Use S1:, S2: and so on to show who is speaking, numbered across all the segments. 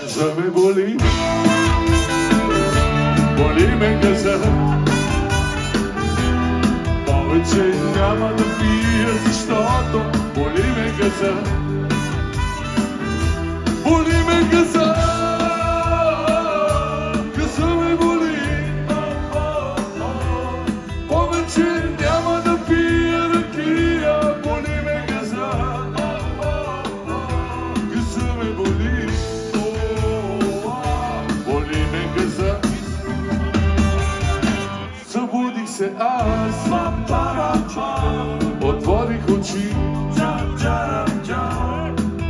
S1: Газа ме боли, боли ме газа. Повече няма да пия, защото боли ме газа. Боли ме газа, газа ме боли. Повече няма да пия ракия, боли ме газа. Газа ме боли, боли ме газа. Събудих се аз, отворих очи,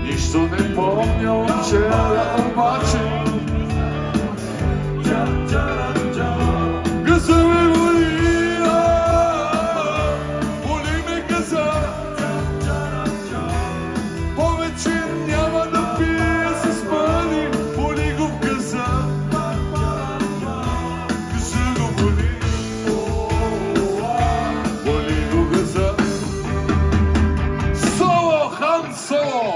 S1: нищо не помня от вчера, обаче газа ме боли, боли ме газа. Повече няма да пия с пари, боли го в газа. Газа го боли, боли го газа. Соло, Хан Соло!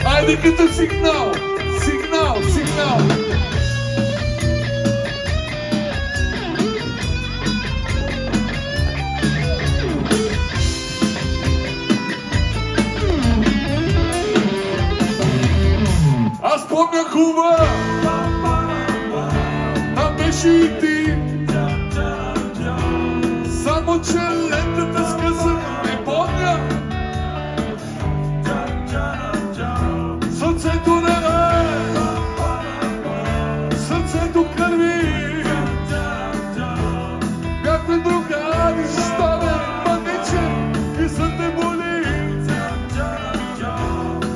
S1: Айде като сигнал! Сигнал! Сигнал! Аз помня Куба! Там беше и ти! Само че лентата скъса, не помня! Сърцето не е, сърцето кърви. Бяхме другари, стане мъниче, газа те боли.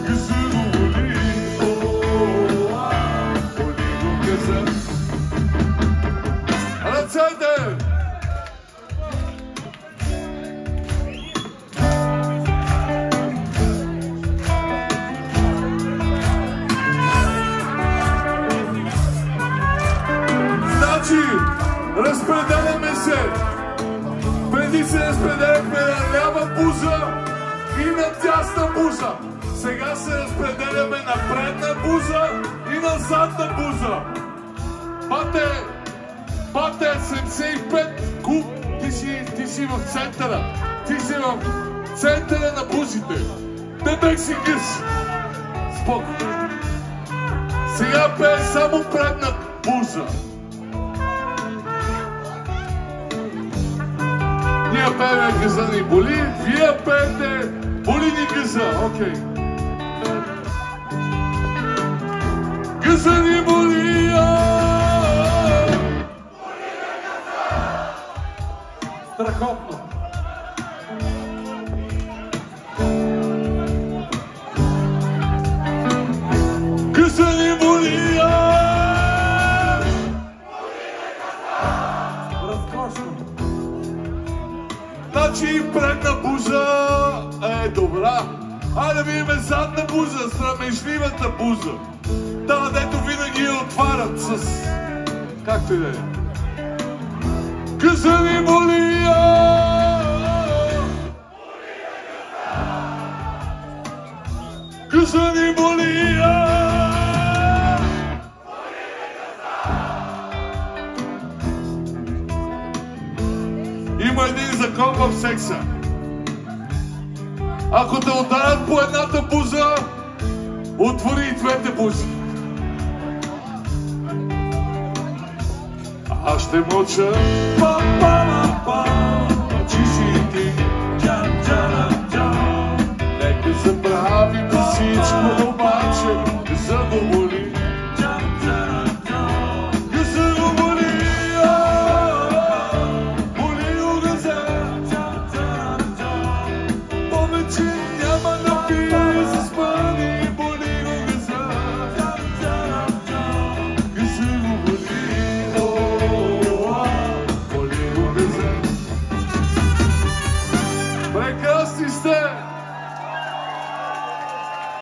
S1: Газа го боли, боли го газа. Ръцете! Разпределяме се. Преди се разпределяхме на лява буза и на дясна буза. Сега се разпределяме на предна буза и на задна буза. Пате, 75 куб, ти си в центъра. Ти си в центъра на бузите. Не бех си гъс. Спокойно. Сега пее само предна буза. Ние пеем газа ни боли, вие пеете боли ни газа, окей. Газа ни боли, страхотно. Газа ни боли, разкошно. Значи предна буза е добра. Айде видим задна буза, срамежливата буза. Та, дето винаги я отварят с... както и да е. Газа ни боли, газа ни боли, Има един закон в секса. Ако те ударят по едната буза, отвори и двете бузи. Аз ще мълча. Мълчи си и ти. Нека забравим всичко, обаче газа го боли. Газа го боли. Боли го газа. Повече няма да пия с пари. Боли го газа. Газа си сте!